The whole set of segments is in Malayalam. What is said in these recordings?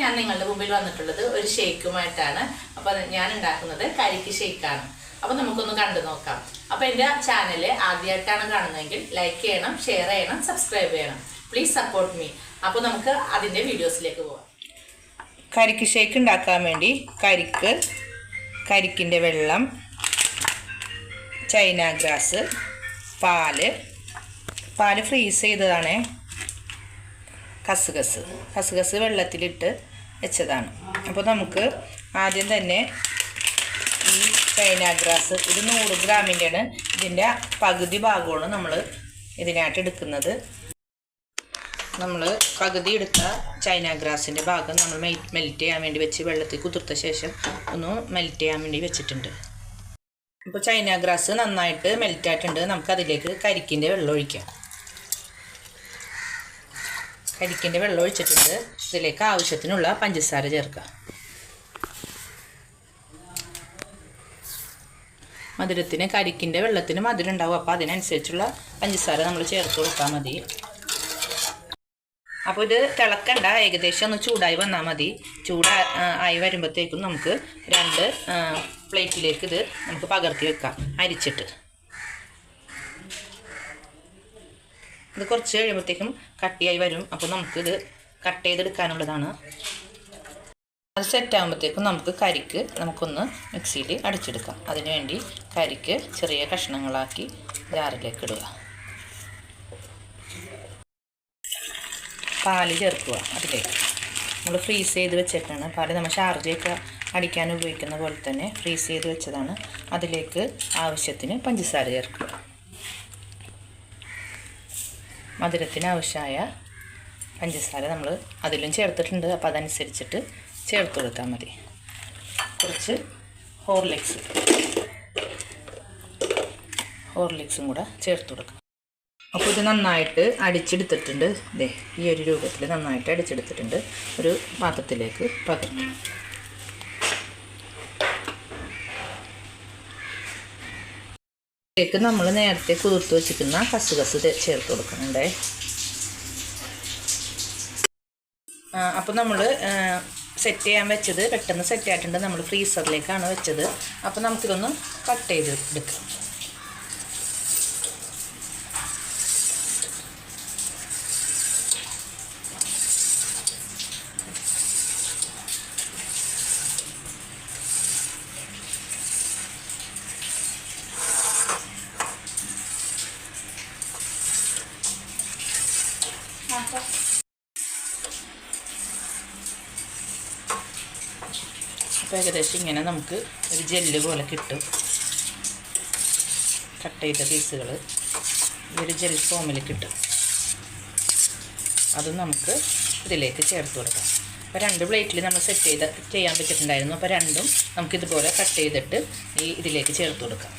ഞാൻ നിങ്ങളുടെ മുമ്പിൽ വന്നിട്ടുള്ളത് ഒരു ഷേക്കുമായിട്ടാണ്. അപ്പോൾ ഞാൻ ഉണ്ടാക്കുന്നത് കരിക്ക് ഷേക്കാണ്. അപ്പോൾ നമുക്കൊന്ന് കണ്ടു നോക്കാം. അപ്പോൾ എൻ്റെ ചാനൽ ആദ്യമായിട്ടാണ് കാണുന്നതെങ്കിൽ ലൈക്ക് ചെയ്യണം, ഷെയർ ചെയ്യണം, സബ്സ്ക്രൈബ് ചെയ്യണം. Please support me. അപ്പോൾ നമുക്ക് അതിൻ്റെ വീഡിയോസിലേക്ക് പോകാം. കരിക്ക് ഷേക്ക് ഉണ്ടാക്കാൻ വേണ്ടി കരിക്കിൻ്റെ വെള്ളം, ചൈന ഗ്രാസ്, പാല് ഫ്രീസ് ചെയ്തതാണ്, കസുകസ് വെള്ളത്തിലിട്ട് വെച്ചതാണ്. അപ്പോൾ നമുക്ക് ആദ്യം തന്നെ ഈ ചൈന ഗ്രാസ്, ഇത് 100 ഗ്രാമിൻ്റെയാണ്. ഇതിൻ്റെ പകുതി ഭാഗമാണ് നമ്മൾ ഇതിനായിട്ട് എടുക്കുന്നത്. നമ്മൾ പകുതി എടുത്ത ചൈന ഗ്രാസിൻ്റെ ഭാഗം നമ്മൾ മെൽറ്റ് ചെയ്യാൻ വേണ്ടി വെച്ച് വെള്ളത്തിൽ കുതിർത്ത ശേഷം ഒന്ന് മെൽറ്റ് ചെയ്യാൻ വേണ്ടി വെച്ചിട്ടുണ്ട്. ഇപ്പോൾ ചൈന ഗ്രാസ് നന്നായിട്ട് മെൽറ്റായിട്ടുണ്ട്. നമുക്കതിലേക്ക് കരിക്കിൻ്റെ വെള്ളം ഒഴിക്കാം. കരിക്കിൻ്റെ വെള്ളം ഒഴിച്ചിട്ടുണ്ട്. ഇതിലേക്ക് ആവശ്യത്തിനുള്ള പഞ്ചസാര ചേർക്കാം. മധുരത്തിന് കരിക്കിൻ്റെ വെള്ളത്തിന് മധുരം ഉണ്ടാവും. അപ്പോൾ അതിനനുസരിച്ചുള്ള പഞ്ചസാര നമ്മൾ ചേർത്ത് കൊടുത്താൽ മതി. അപ്പോൾ ഇത് തിളക്കണ്ട, ഏകദേശം ഒന്ന് ചൂടായി വന്നാൽ മതി. ചൂടായി വരുമ്പോഴത്തേക്കും നമുക്ക് 2 പ്ലേറ്റിലേക്ക് ഇത് നമുക്ക് പകർത്തി വെക്കാം അരിച്ചിട്ട്. ഇത് കുറച്ച് കഴിയുമ്പോഴത്തേക്കും കട്ടിയായി വരും. അപ്പോൾ നമുക്കിത് കട്ട് ചെയ്തെടുക്കാനുള്ളതാണ്. അത് സെറ്റാകുമ്പോഴത്തേക്കും നമുക്ക് കരിക്ക് നമുക്കൊന്ന് മിക്സിയിൽ അടിച്ചെടുക്കാം. അതിനുവേണ്ടി കരിക്ക് ചെറിയ കഷ്ണങ്ങളാക്കി ജാറിലേക്ക് ഇടുക. പാല് ചേർക്കുക. അതിലേക്ക് നമ്മൾ ഫ്രീസ് ചെയ്ത് വെച്ചിട്ടാണ് പാല്. നമ്മൾ ഷാർജയൊക്കെ അടിക്കാൻ ഉപയോഗിക്കുന്ന പോലെ തന്നെ ഫ്രീസ് ചെയ്ത് വെച്ചതാണ്. അതിലേക്ക് ആവശ്യത്തിന് പഞ്ചസാര ചേർക്കുക. മധുരത്തിന് ആവശ്യമായ പഞ്ചസാര നമ്മൾ അതിലും ചേർത്തിട്ടുണ്ട്. അപ്പോൾ അതനുസരിച്ചിട്ട് ചേർത്ത് കൊടുത്താൽ മതി. കുറച്ച് ഹോർലിക്സും കൂടെ ചേർത്ത് കൊടുക്കാം. അപ്പോൾ ഇത് നന്നായിട്ട് അടിച്ചെടുത്തിട്ടുണ്ട്. ദേ ഈ ഒരു രൂപത്തിൽ നന്നായിട്ട് അടിച്ചെടുത്തിട്ടുണ്ട്. ഒരു പാത്രത്തിലേക്ക് പകർന്നു. ഇതിലേക്ക് നമ്മൾ നേരത്തെ കുതിർത്ത് വെച്ചിരിക്കുന്ന കസുകസ് ചേർത്ത് കൊടുക്കുന്നുണ്ടേ. അപ്പോൾ നമ്മൾ സെറ്റ് ചെയ്യാൻ വെച്ചത് പെട്ടെന്ന് സെറ്റ് ആയിട്ടുണ്ട്. നമ്മൾ ഫ്രീസറിലേക്കാണ് വെച്ചത്. അപ്പോൾ നമുക്കിതൊന്ന് കട്ട് ചെയ്ത് എടുക്കാം. അപ്പോൾ ഏകദേശം ഇങ്ങനെ നമുക്ക് ഒരു ജെല്ല് പോലെ കിട്ടും. കട്ട് ചെയ്ത പീസുകൾ ഈ ഒരു ജെൽ ഫോമിൽ കിട്ടും. അതും നമുക്ക് ഇതിലേക്ക് ചേർത്ത് കൊടുക്കാം. അപ്പോൾ 2 പ്ലേറ്റിൽ നമ്മൾ സെറ്റ് ചെയ്യാൻ വെച്ചിട്ടുണ്ടായിരുന്നു. അപ്പോൾ രണ്ടും നമുക്കിതുപോലെ കട്ട് ചെയ്തിട്ട് ഇതിലേക്ക് ചേർത്ത് കൊടുക്കാം.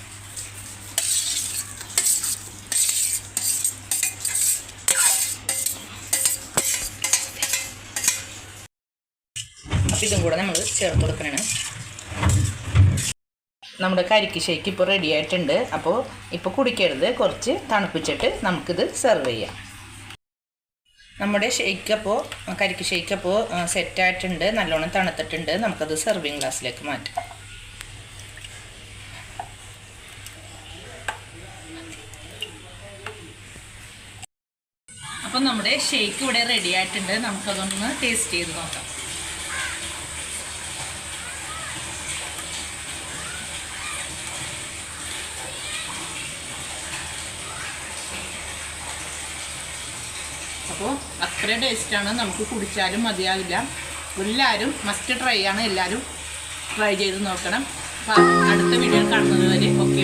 അപ്പോൾ ഇതും കൂടെ നമ്മൾ ചേർത്ത് കൊടുക്കണം. നമ്മുടെ കരിക്ക് ഷേക്ക് ഇപ്പോൾ റെഡി ആയിട്ടുണ്ട്. അപ്പോൾ ഇപ്പോൾ കുടിക്കരുത്, കുറച്ച് തണുപ്പിച്ചിട്ട് നമുക്കിത് സെർവ് ചെയ്യാം. നമ്മുടെ കരിക്ക് ഷേക്ക് അപ്പോൾ സെറ്റായിട്ടുണ്ട്, നല്ലോണം തണുത്തിട്ടുണ്ട്. നമുക്കത് സെർവിങ് ഗ്ലാസ്സിലേക്ക് മാറ്റാം. അപ്പോൾ നമ്മുടെ ഷേക്ക് ഇവിടെ റെഡി ആയിട്ടുണ്ട്. നമുക്കതൊന്ന് ടേസ്റ്റ് ചെയ്ത് നോക്കാം. അപ്പോൾ അത്രയും ടേസ്റ്റാണ്. നമുക്ക് കുടിച്ചാലും മതിയാവില്ല. എല്ലാവരും മസ്റ്റ് ട്രൈ ആണ്. എല്ലാവരും ട്രൈ ചെയ്ത് നോക്കണം. അപ്പോൾ അടുത്ത വീഡിയോ കാണുന്നത് വരെ ഓക്കെ.